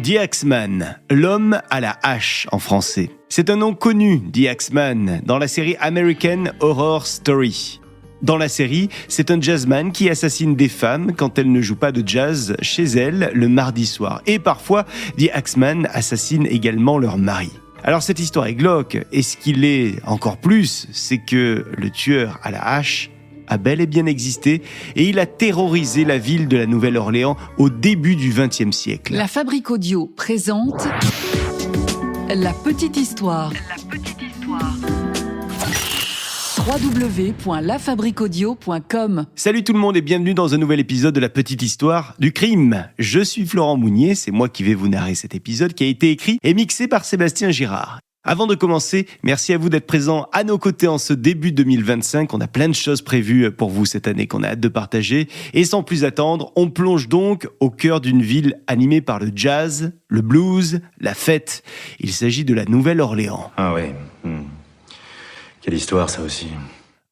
The Axeman, l'homme à la hache en français. C'est un nom connu, The Axeman, dans la série American Horror Story. Dans la série, c'est un jazzman qui assassine des femmes quand elles ne jouent pas de jazz chez elles le mardi soir. Et parfois, The Axeman assassine également leur mari. Alors cette histoire est glauque, et ce qu'il est encore plus, c'est que le tueur à la hache a bel et bien existé, et il a terrorisé la ville de la Nouvelle-Orléans au début du XXe siècle. La Fabrique Audio présente La Petite Histoire. www.lafabriqueaudio.com. Salut tout le monde et bienvenue dans un nouvel épisode de La Petite Histoire du crime. Je suis Florent Mounier, c'est moi qui vais vous narrer cet épisode qui a été écrit et mixé par Sébastien Girard. Avant de commencer, merci à vous d'être présents à nos côtés en ce début 2025. On a plein de choses prévues pour vous cette année qu'on a hâte de partager. Et sans plus attendre, on plonge donc au cœur d'une ville animée par le jazz, le blues, la fête. Il s'agit de la Nouvelle-Orléans. Ah oui. Quelle histoire ça aussi.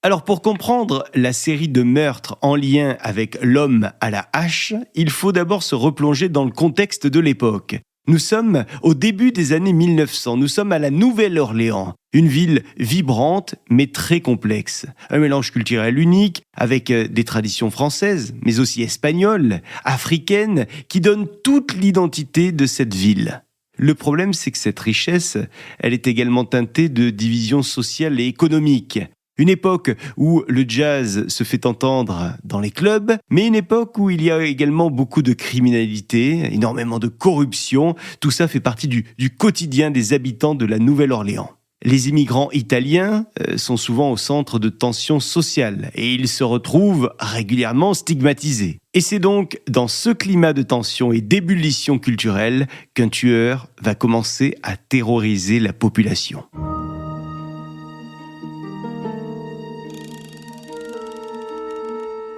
Alors pour comprendre la série de meurtres en lien avec l'homme à la hache, il faut d'abord se replonger dans le contexte de l'époque. Nous sommes au début des années 1900, nous sommes à la Nouvelle-Orléans, une ville vibrante mais très complexe. Un mélange culturel unique avec des traditions françaises, mais aussi espagnoles, africaines, qui donnent toute l'identité de cette ville. Le problème, c'est que cette richesse, elle est également teintée de divisions sociales et économiques. Une époque où le jazz se fait entendre dans les clubs, mais une époque où il y a également beaucoup de criminalité, énormément de corruption. Tout ça fait partie du quotidien des habitants de la Nouvelle-Orléans. Les immigrants italiens sont souvent au centre de tensions sociales et ils se retrouvent régulièrement stigmatisés. Et c'est donc dans ce climat de tension et d'ébullition culturelle qu'un tueur va commencer à terroriser la population.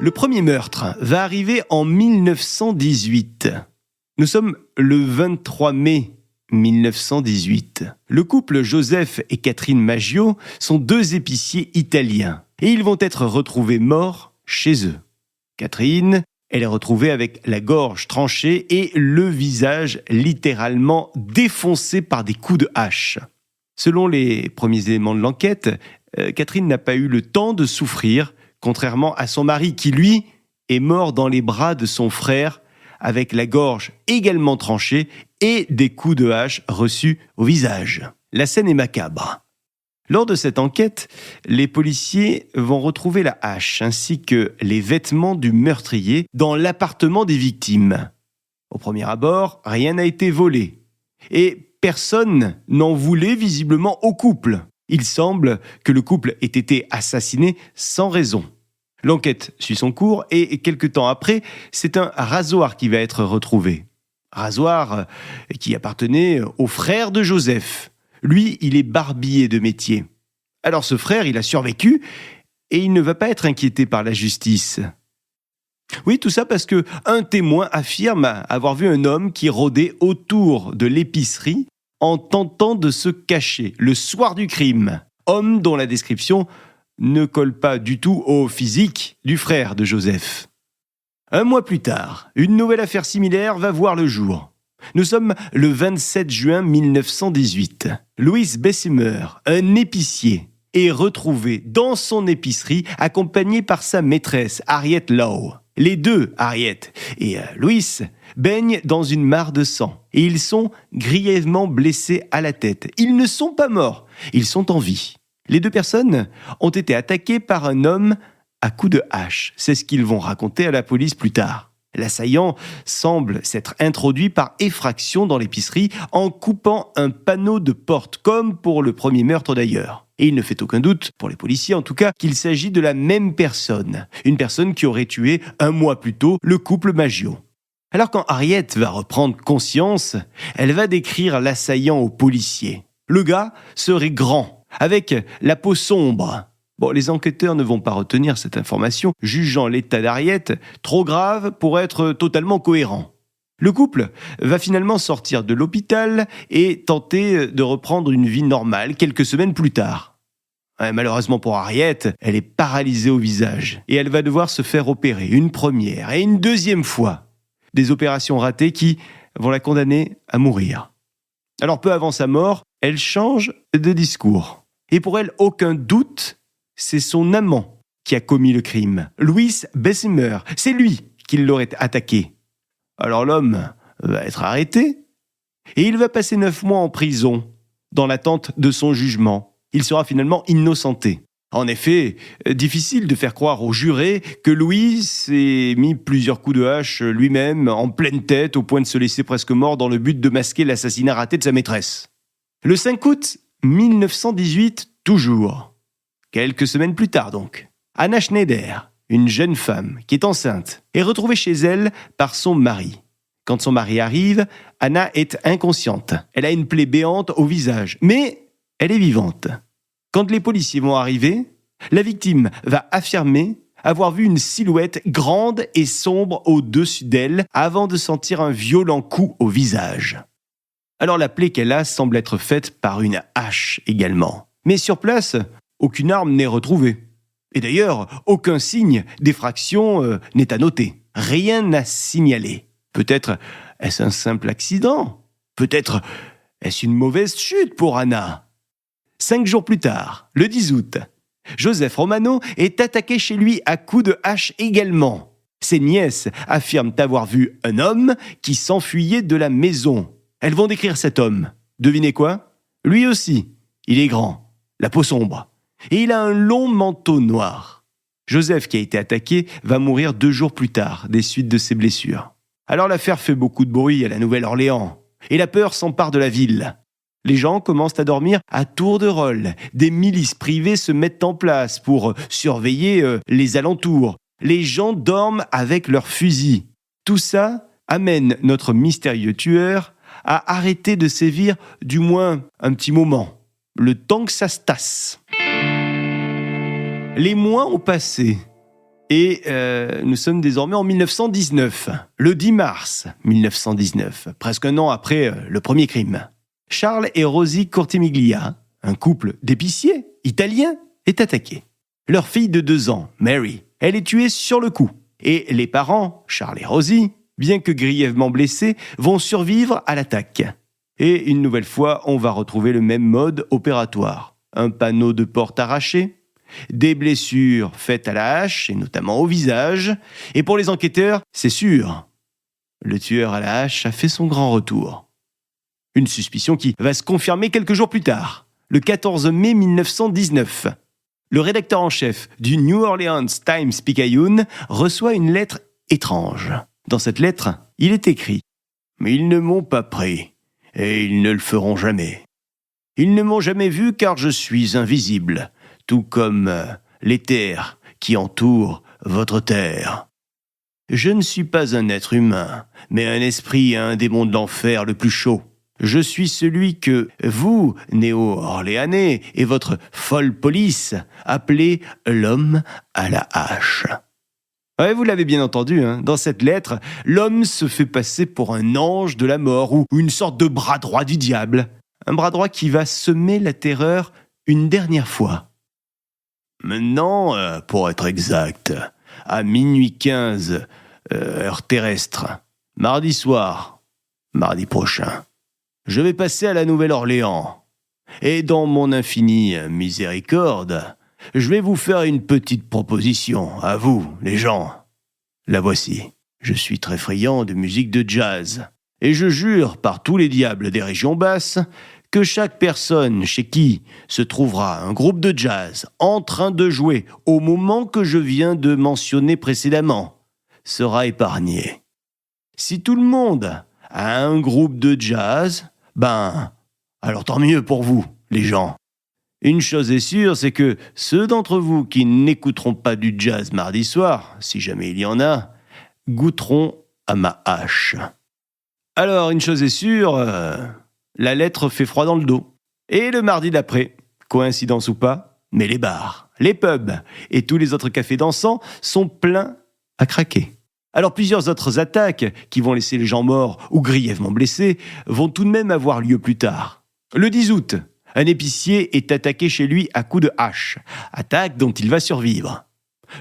Le premier meurtre va arriver en 1918. Nous sommes le 23 mai 1918. Le couple Joseph et Catherine Maggio sont deux épiciers italiens et ils vont être retrouvés morts chez eux. Catherine, elle est retrouvée avec la gorge tranchée et le visage littéralement défoncé par des coups de hache. Selon les premiers éléments de l'enquête, Catherine n'a pas eu le temps de souffrir, contrairement à son mari qui, lui, est mort dans les bras de son frère avec la gorge également tranchée et des coups de hache reçus au visage. La scène est macabre. Lors de cette enquête, les policiers vont retrouver la hache ainsi que les vêtements du meurtrier dans l'appartement des victimes. Au premier abord, rien n'a été volé. Et personne n'en voulait visiblement au couple. Il semble que le couple ait été assassiné sans raison. L'enquête suit son cours et quelque temps après, c'est un rasoir qui va être retrouvé. Rasoir qui appartenait au frère de Joseph. Lui, il est barbier de métier. Alors ce frère, il a survécu et il ne va pas être inquiété par la justice. Oui, tout ça parce que un témoin affirme avoir vu un homme qui rôdait autour de l'épicerie en tentant de se cacher le soir du crime. Homme dont la description ne colle pas du tout au physique du frère de Joseph. Un mois plus tard, une nouvelle affaire similaire va voir le jour. Nous sommes le 27 juin 1918. Louis Bessemer, un épicier, est retrouvé dans son épicerie accompagné par sa maîtresse, Harriet Lowe. Les deux, Harriet et Louis, baignent dans une mare de sang et ils sont grièvement blessés à la tête. Ils ne sont pas morts, ils sont en vie. Les deux personnes ont été attaquées par un homme à coups de hache. C'est ce qu'ils vont raconter à la police plus tard. L'assaillant semble s'être introduit par effraction dans l'épicerie en coupant un panneau de porte, comme pour le premier meurtre d'ailleurs. Et il ne fait aucun doute, pour les policiers en tout cas, qu'il s'agit de la même personne. Une personne qui aurait tué un mois plus tôt le couple Maggio. Alors quand Harriet va reprendre conscience, elle va décrire l'assaillant aux policiers. Le gars serait grand, avec la peau sombre. Bon, les enquêteurs ne vont pas retenir cette information, jugeant l'état d'Harriet trop grave pour être totalement cohérent. Le couple va finalement sortir de l'hôpital et tenter de reprendre une vie normale quelques semaines plus tard. Malheureusement pour Harriet, elle est paralysée au visage et elle va devoir se faire opérer une première et une deuxième fois. Des opérations ratées qui vont la condamner à mourir. Alors peu avant sa mort, elle change de discours. Et pour elle, aucun doute, c'est son amant qui a commis le crime. Louis Bessemer, c'est lui qui l'aurait attaqué. Alors l'homme va être arrêté et il va passer 9 mois en prison dans l'attente de son jugement. Il sera finalement innocenté. En effet, difficile de faire croire aux jurés que Louis s'est mis plusieurs coups de hache lui-même en pleine tête au point de se laisser presque mort dans le but de masquer l'assassinat raté de sa maîtresse. Le 5 août 1918, toujours. Quelques semaines plus tard donc, Anna Schneider, une jeune femme qui est enceinte, est retrouvée chez elle par son mari. Quand son mari arrive, Anna est inconsciente. Elle a une plaie béante au visage, mais elle est vivante. Quand les policiers vont arriver, la victime va affirmer avoir vu une silhouette grande et sombre au-dessus d'elle avant de sentir un violent coup au visage. Alors la plaie qu'elle a semble être faite par une hache également. Mais sur place, aucune arme n'est retrouvée. Et d'ailleurs, aucun signe d'effraction n'est à noter. Rien à signaler. Peut-être est-ce un simple accident ? Peut-être est-ce une mauvaise chute pour Anna ? 5 jours plus tard, le 10 août, Joseph Romano est attaqué chez lui à coups de hache également. Ses nièces affirment avoir vu un homme qui s'enfuyait de la maison. Elles vont décrire cet homme. Devinez quoi ? Lui aussi, il est grand, la peau sombre, et il a un long manteau noir. Joseph, qui a été attaqué, va mourir 2 jours plus tard des suites de ses blessures. Alors l'affaire fait beaucoup de bruit à la Nouvelle-Orléans, et la peur s'empare de la ville. Les gens commencent à dormir à tour de rôle. Des milices privées se mettent en place pour surveiller les alentours. Les gens dorment avec leurs fusils. Tout ça amène notre mystérieux tueur à arrêter de sévir, du moins un petit moment, le temps que ça se tasse. Les mois ont passé et nous sommes désormais en 1919, le 10 mars 1919, presque un an après le premier crime. Charles et Rosie Cortimiglia, un couple d'épiciers italiens, est attaqué. Leur fille de 2 ans, Mary, elle est tuée sur le coup. Et les parents, Charles et Rosie, bien que grièvement blessés, vont survivre à l'attaque. Et une nouvelle fois, on va retrouver le même mode opératoire. Un panneau de porte arraché, des blessures faites à la hache, et notamment au visage. Et pour les enquêteurs, c'est sûr, le tueur à la hache a fait son grand retour. Une suspicion qui va se confirmer quelques jours plus tard, le 14 mai 1919. Le rédacteur en chef du New Orleans Times-Picayune reçoit une lettre étrange. Dans cette lettre, il est écrit « Mais ils ne m'ont pas pris, et ils ne le feront jamais. Ils ne m'ont jamais vu car je suis invisible, tout comme les terres qui entourent votre terre. Je ne suis pas un être humain, mais un esprit et un démon de l'enfer le plus chaud. Je suis celui que vous, néo-orléanais, et votre folle police appelez l'homme à la hache. » Ouais, vous l'avez bien entendu, hein. Dans cette lettre, l'homme se fait passer pour un ange de la mort ou une sorte de bras droit du diable. Un bras droit qui va semer la terreur une dernière fois. Maintenant, pour être exact, à minuit 15, heure terrestre, mardi soir, mardi prochain, je vais passer à la Nouvelle-Orléans. Et dans mon infinie miséricorde, je vais vous faire une petite proposition, à vous, les gens. La voici. Je suis très friand de musique de jazz. Et je jure par tous les diables des régions basses que chaque personne chez qui se trouvera un groupe de jazz en train de jouer au moment que je viens de mentionner précédemment sera épargnée. Si tout le monde a un groupe de jazz, alors tant mieux pour vous, les gens. Une chose est sûre, c'est que ceux d'entre vous qui n'écouteront pas du jazz mardi soir, si jamais il y en a, goûteront à ma hache. Alors, une chose est sûre, la lettre fait froid dans le dos. Et le mardi d'après, coïncidence ou pas, mais les bars, les pubs et tous les autres cafés dansants sont pleins à craquer. Alors plusieurs autres attaques, qui vont laisser les gens morts ou grièvement blessés, vont tout de même avoir lieu plus tard. Le 10 août, un épicier est attaqué chez lui à coups de hache, attaque dont il va survivre.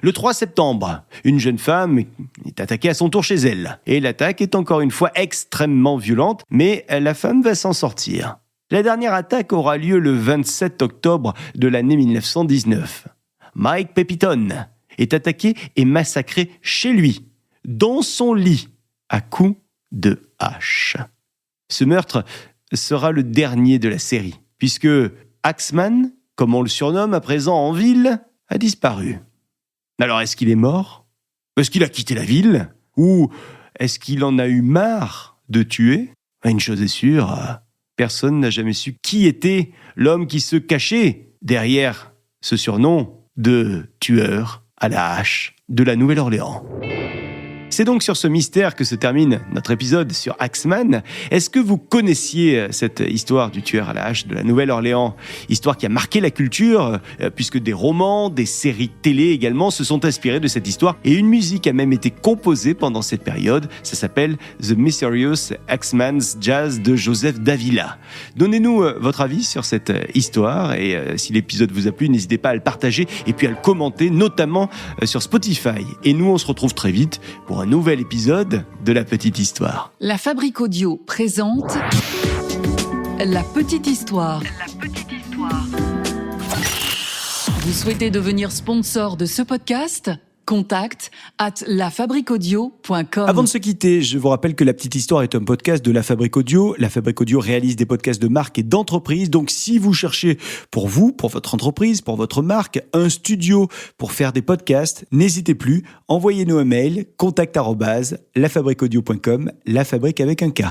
Le 3 septembre, une jeune femme est attaquée à son tour chez elle. Et l'attaque est encore une fois extrêmement violente, mais la femme va s'en sortir. La dernière attaque aura lieu le 27 octobre de l'année 1919. Mike Pepitone est attaqué et massacré chez lui, dans son lit, à coups de hache. Ce meurtre sera le dernier de la série, puisque Axman, comme on le surnomme à présent en ville, a disparu. Alors, est-ce qu'il est mort ? Est-ce qu'il a quitté la ville ? Ou est-ce qu'il en a eu marre de tuer ? Une chose est sûre, personne n'a jamais su qui était l'homme qui se cachait derrière ce surnom de tueur à la hache de la Nouvelle-Orléans. C'est donc sur ce mystère que se termine notre épisode sur Axman. Est-ce que vous connaissiez cette histoire du tueur à la hache de la Nouvelle-Orléans ? Histoire qui a marqué la culture, puisque des romans, des séries télé également se sont inspirés de cette histoire. Et une musique a même été composée pendant cette période. Ça s'appelle The Mysterious Axman's Jazz de Joseph Davila. Donnez-nous votre avis sur cette histoire. Et si l'épisode vous a plu, n'hésitez pas à le partager et puis à le commenter, notamment sur Spotify. Et nous, on se retrouve très vite pour un nouvel épisode de La Petite Histoire. La Fabrique Audio présente La Petite Histoire. Vous souhaitez devenir sponsor de ce podcast ? Contact @lafabriqueaudio.com. Avant de se quitter, je vous rappelle que La Petite Histoire est un podcast de La Fabrique Audio. La Fabrique Audio réalise des podcasts de marque et d'entreprise. Donc, si vous cherchez pour vous, pour votre entreprise, pour votre marque, un studio pour faire des podcasts, n'hésitez plus. Envoyez-nous un mail, contact@lafabriqueaudio.com, la fabrique avec un K.